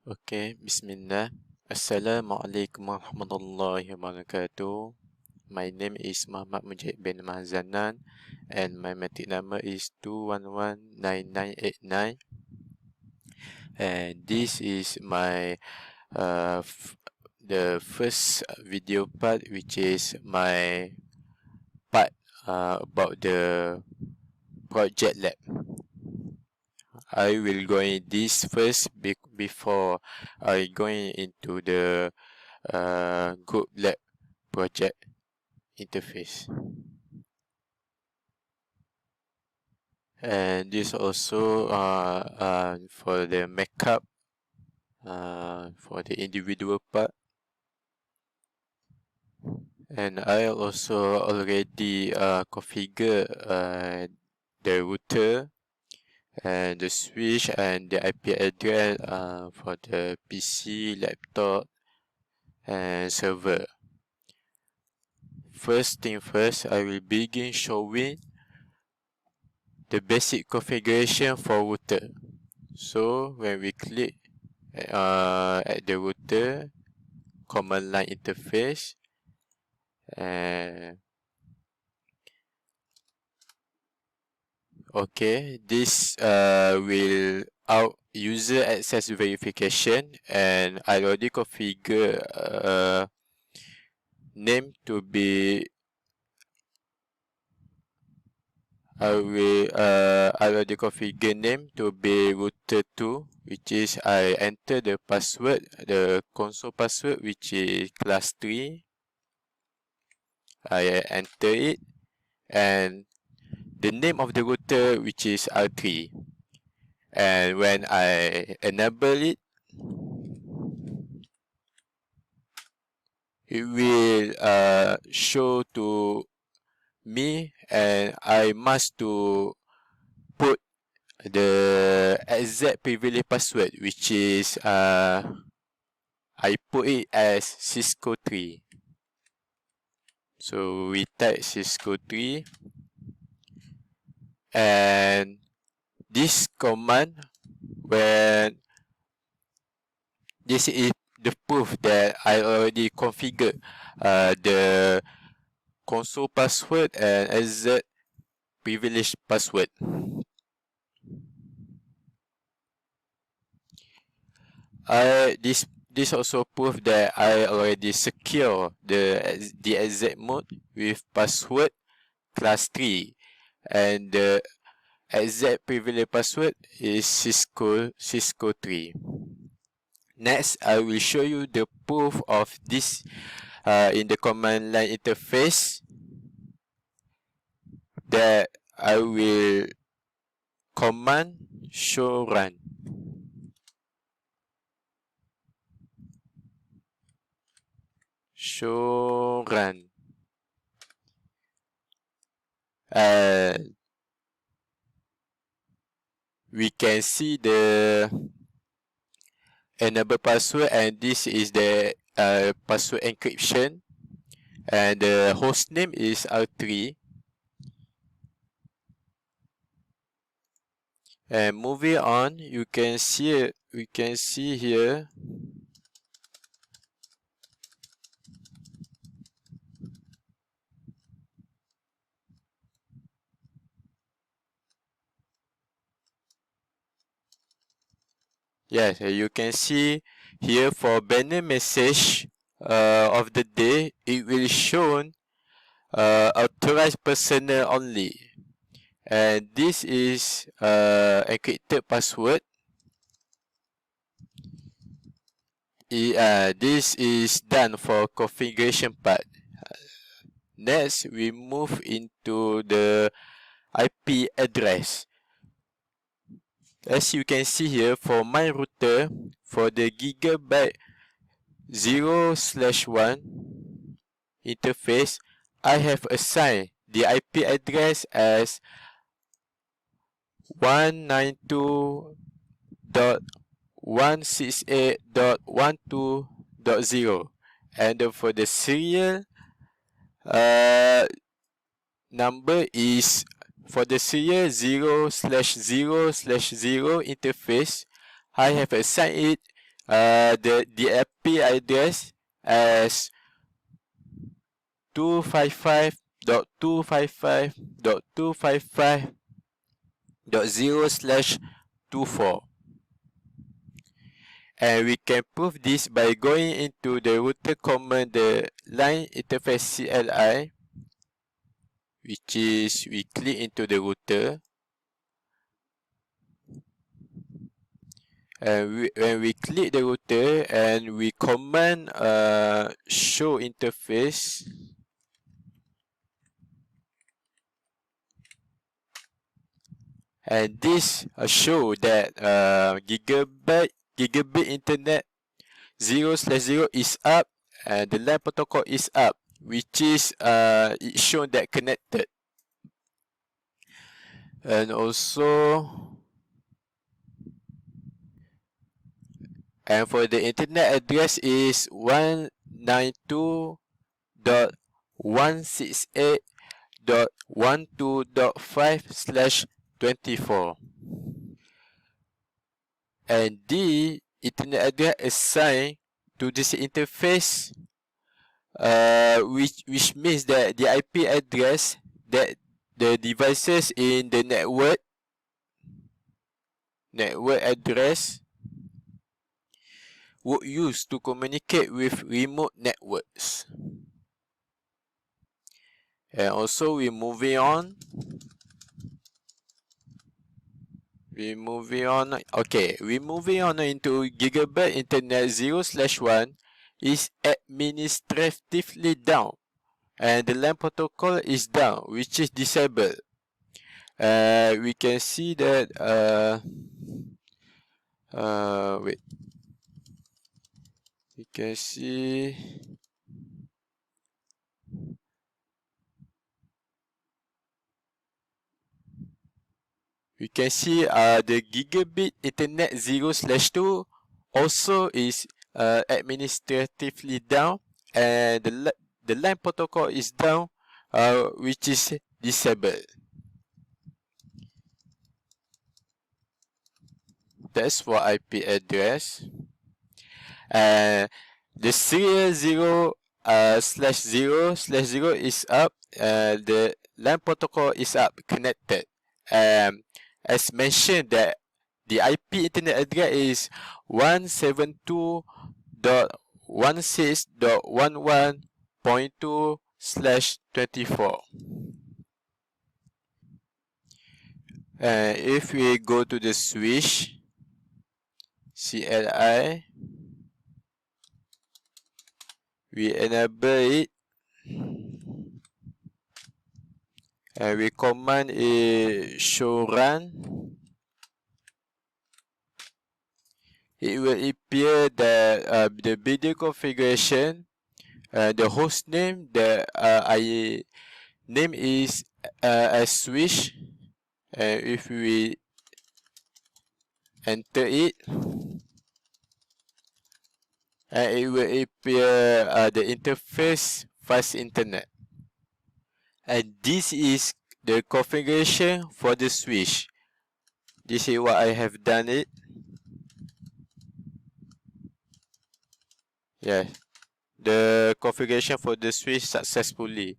Okay, Bismillah. Assalamualaikum warahmatullahi wabarakatuh. My name is Muhammad Mujib bin Mahzanan and my matric number is 2119989, and this is my the first video part, which is my part about the project lab. I will go in this first before I going into the group lab project interface. And this also for the makeup for the individual part. And I also already configure the router and the switch and the IP address for the PC, laptop, and server. First thing first, I will begin showing the basic configuration for router. So when we click at the router, command line interface, and okay, this will out user access verification, and I already configure name to be I already configure name to be router2, which is I enter the password, the console password, which is class 3. I enter it, and the name of the router, which is R3. And when I enable it, it will show to me, and I must to put the exact privilege password, which is I put it as Cisco 3. So we type Cisco 3, and this command, when this is the proof that I already configured the console password and exact privilege password. This also proof that I already secure the exact mode with password class 3, and the exact privilege password is Cisco 3. Next, I will show you the proof of this in the command line interface, that I will command show run. Show run. We can see the enable password, and this is the password encryption, and the host name is R3. And moving on, we can see here yes, you can see here for banner message of the day, it will show authorized personnel only, and this is encrypted password. This is done for configuration part. Next, we move into the IP address. As you can see here, for my router, for the gigabyte 0/1 interface, I have assigned the IP address as 192.168.12.0, and for the serial number is, for the serial 0/0/0 interface, I have assigned it the IP address as 255.255.255.0/24. And we can prove this by going into the router command, the line interface CLI, which is we click into the router. And when we click the router and we command show interface, and this show that gigabit internet 0/0 is up and the LAN protocol is up, which is it's shown that connected. And also, and for the internet address is 192.168.12.5/24. And the internet address assigned to this interface, which means that the IP address that the devices in the network address would use to communicate with remote networks. And also we're moving on. Okay, we're moving on into gigabit internet 0/1 is administratively down, and the LAN protocol is down, which is disabled. We can see that wait. We can see the gigabit internet 0/2 also is administratively down, and the LAN protocol is down, which is disabled. That's for IP address. The serial 0/0/0 is up, the LAN protocol is up, connected. As mentioned, that the IP internet address is 172.16.11.2/24. If we go to the switch CLI, we enable it, and we command show run. It will appear that the video configuration, the host name, the name is as switch. If we enter it, it will appear the interface fast internet. And this is the configuration for the switch. This is what I have done it. Yeah, the configuration for the switch successfully.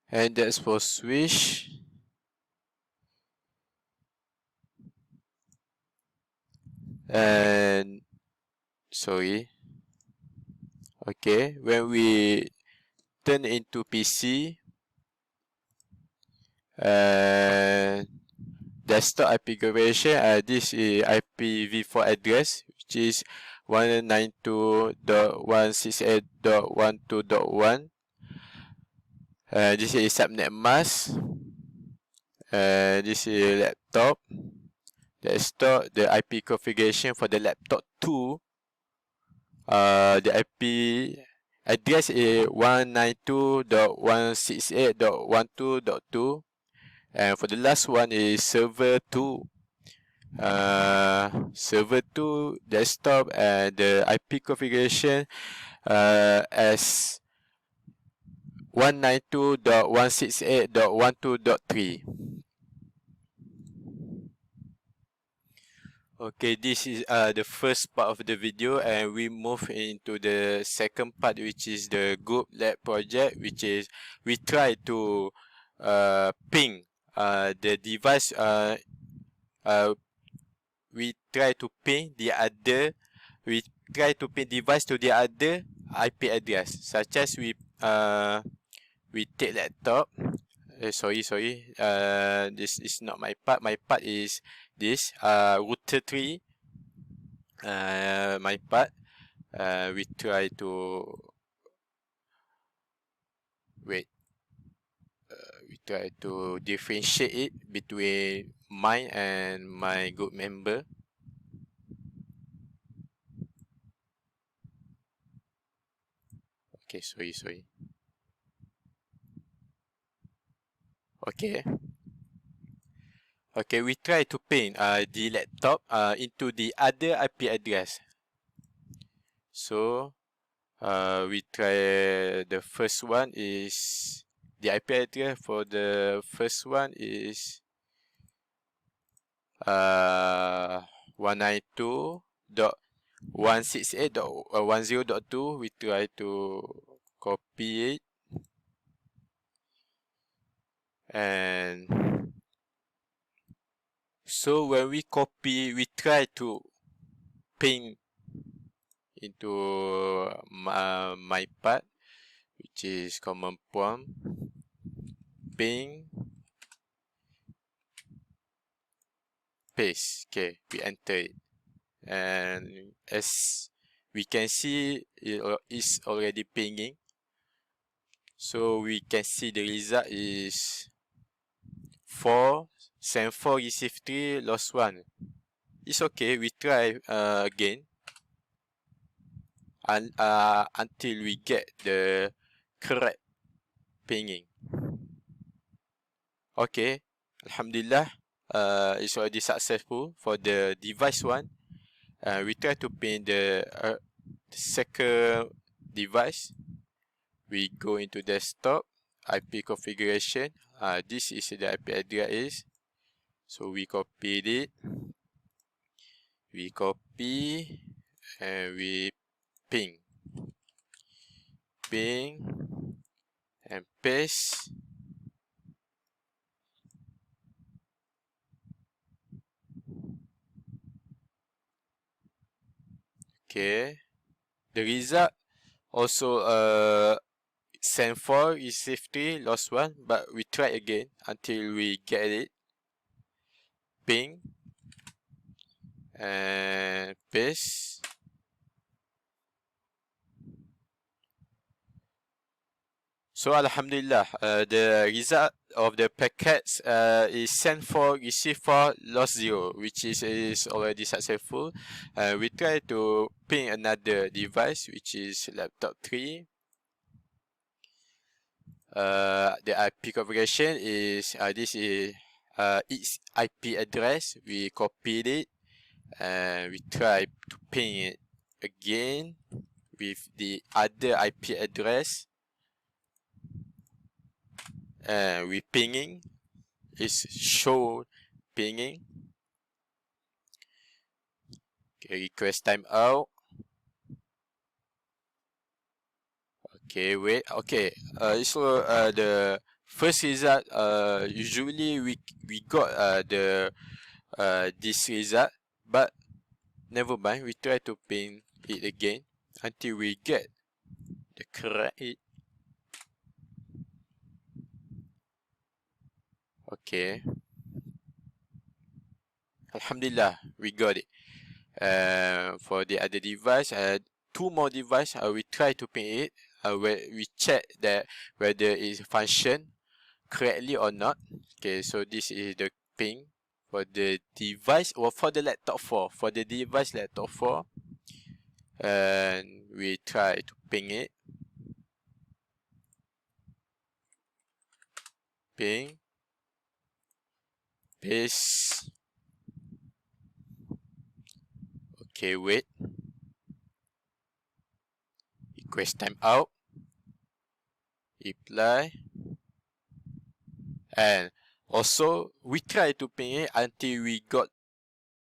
And that's for switch. And sorry. Okay, when we turn into PC, desktop IP configuration, this is IPv4 address, which is 192.168.12.1. This is subnet mask. This is laptop. Desktop, the IP configuration for the laptop 2. The IP address is 192.168.12.2. And for the last one is server 2. Server 2 desktop, and the IP configuration as 192.168.12.3. Okay, this is the first part of the video, and we move into the second part, which is the group lab project, which is we try to ping the device. Uh, we try to ping the other. We try to ping device to the other IP address, such as we take laptop. Sorry. This is not my part. My part is this. Router 3. My part. We try to wait. We try to differentiate it between mine and my group member. Okay, sorry. Okay. Okay, we try to ping the laptop into the other IP address. So we try the first one is the IP address for the first one is 192.168.10.2. We try to copy it, and so when we copy, we try to ping into my part, which is command prompt ping paste. Okay, we enter it, and as we can see, it is already pinging. So we can see the result is 4, send 4, receive 3, lost 1. It's okay, we try again until we get the correct pinging. Okay, Alhamdulillah, it's already successful for the device 1. We try to ping the second device. We go into desktop, IP configuration. This is the IP address. So we copied it. We copy and we ping and paste. Okay, the result also send 4, receive 3, lost 1, but we try again until we get it. Ping and paste. So Alhamdulillah, the result of the packets is send 4, receive 4, lost 0, which is already successful. We try to ping another device, which is laptop 3. The IP configuration is this is its IP address. We copied it and we try to ping it again with the other IP address. And we pinging is show pinging. Okay, request timeout. Okay, wait. Okay, so the first result, usually we got the this result, but never mind. We try to ping it again until we get the correct it. Okay. Alhamdulillah, we got it. For the other device, 2 more device, we try to ping it. Where we check that whether it function correctly or not. Okay, so this is the ping for the device or for the laptop 4. For the device laptop 4, and we try to ping it. Ping. Paste. Okay, wait. Request timeout. Reply. And also we try to ping it until we got